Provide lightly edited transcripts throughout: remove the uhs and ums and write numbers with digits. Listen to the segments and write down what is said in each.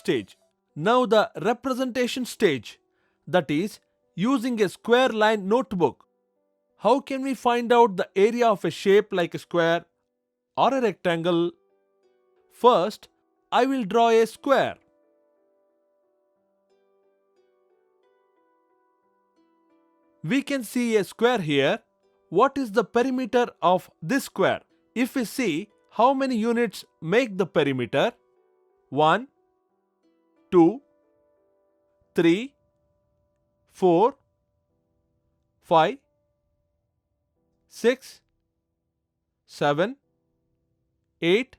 stage. Now the representation stage, that is, using a square line notebook. How can we find out the area of a shape like a square or a rectangle? First, I will draw a square. We can see a square here. What is the perimeter of this square? If we see how many units make the perimeter, 1, 2, 3, 4, 5, 6, 7, 8,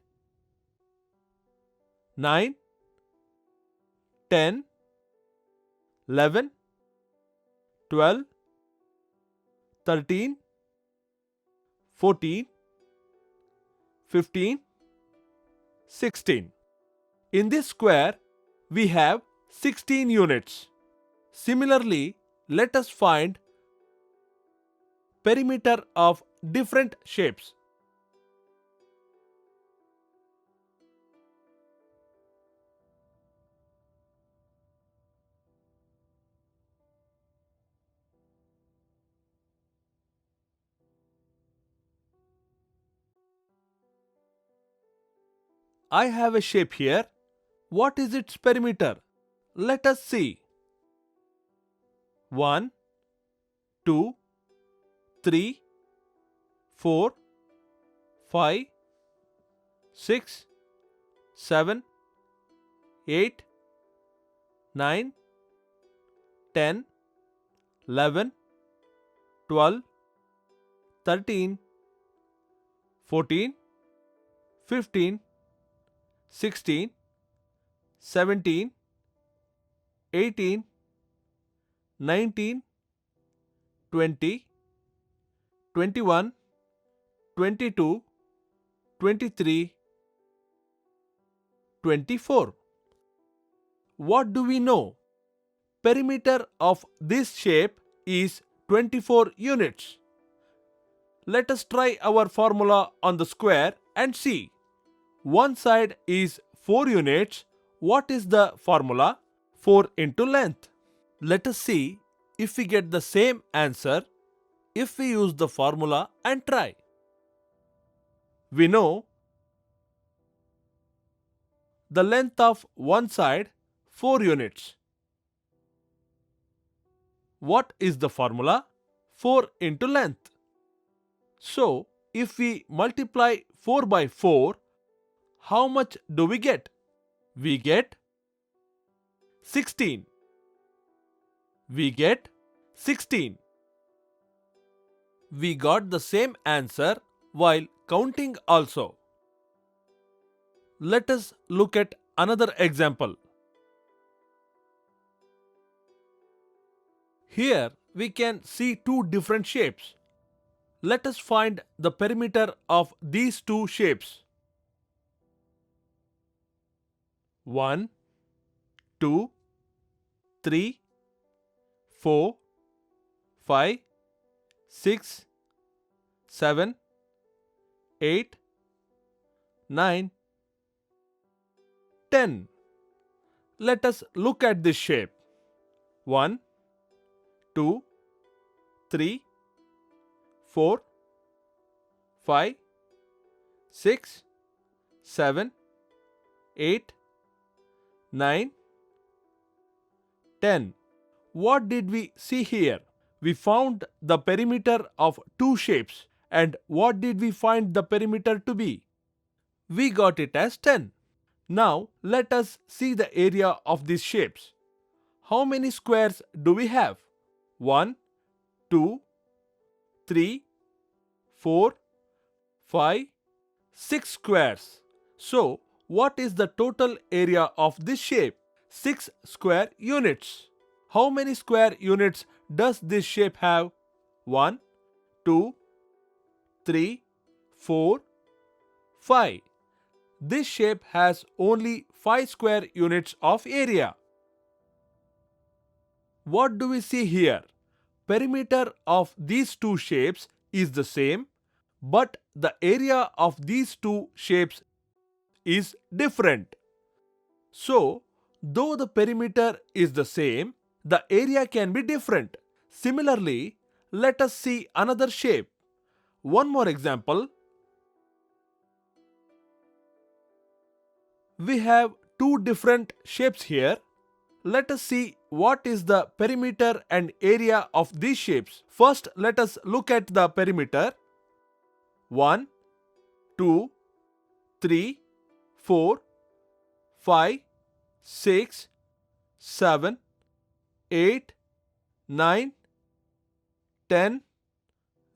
9, 10, 11, 12, 13, 14, 15, 16. In this square, we have 16 units. Similarly, let us find perimeter of different shapes. I have a shape here. What is its perimeter? Let us see. 1, 2, 3, 4, 5, 6, 7, 8, 9, 10, 11, 12, 13, 14, 15, 16, 17, 18, 19, 20, 21, 22, 23, 24. What do we know? Perimeter of this shape is 24 units. Let us try our formula on the square and see. One side is 4 units. What is the formula? 4 into length. Let us see if we get the same answer if we use the formula and try. We know the length of one side 4 units. What is the formula? 4 into length. So, if we multiply 4 by 4, how much do we get? We get 16. We get 16. We got the same answer while counting also. Let us look at another example. Here we can see two different shapes. Let us find the perimeter of these two shapes. 1, 2, 3, 4, 5, 6, 7, 8, 9, 10. Let us look at this shape. 1, 2, 3, 4, 5, 6, 7, 8, 9, 10. What did we see here? We found the perimeter of two shapes. And what did we find the perimeter to be? We got it as 10. Now let us see the area of these shapes. How many squares do we have? 1, 2, 3, 4, 5, 6 squares. So, what is the total area of this shape? 6 square units. How many square units does this shape have? 1, 2, 3, 4, 5. This shape has only 5 square units of area. What do we see here? Perimeter of these two shapes is the same, but the area of these two shapes is different. So, Though the perimeter is the same, the area can be different. Similarly, let us see another shape. One more example. We have two different shapes here. Let us see what is the perimeter and area of these shapes. First, let us look at the perimeter. 1, 2, 3, 4, 5, 6, 7, 8, 9, 10,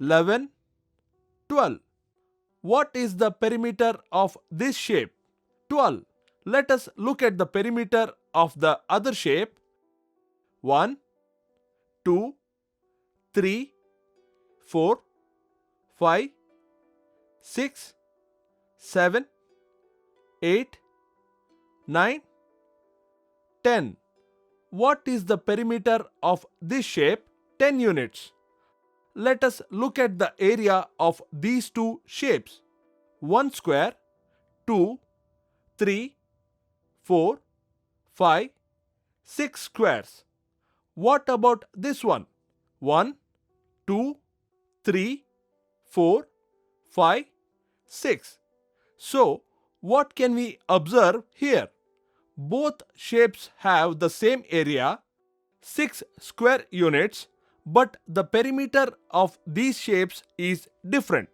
11, 12. What is the perimeter of this shape? 12. Let us look at the perimeter of the other shape. 1, 2, 3, 4, 5, 6, 7, 8, 9, 10. What is the perimeter of this shape? 10 units. Let us look at the area of these two shapes. 1 square, 2, 3, 4, 5, 6 squares. What about this one? 1, 2, 3, 4, 5, 6. So, what can we observe here? Both shapes have the same area, 6 square units, but the perimeter of these shapes is different.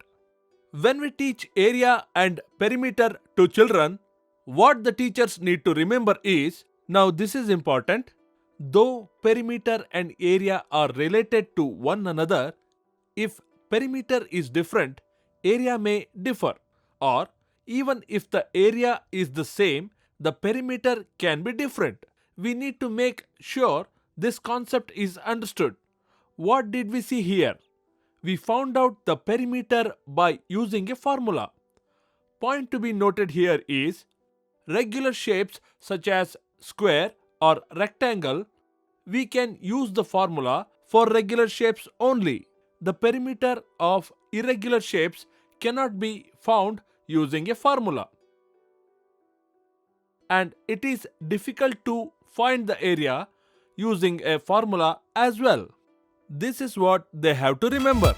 When we teach area and perimeter to children, what the teachers need to remember is, now this is important, though perimeter and area are related to one another, if perimeter is different, area may differ, or even if the area is the same, the perimeter can be different. We need to make sure this concept is understood. What did we see here? We found out the perimeter by using a formula. Point to be noted here is, regular shapes such as square or rectangle, we can use the formula for regular shapes only. The perimeter of irregular shapes cannot be found using a formula. And it is difficult to find the area using a formula as well. This is what they have to remember.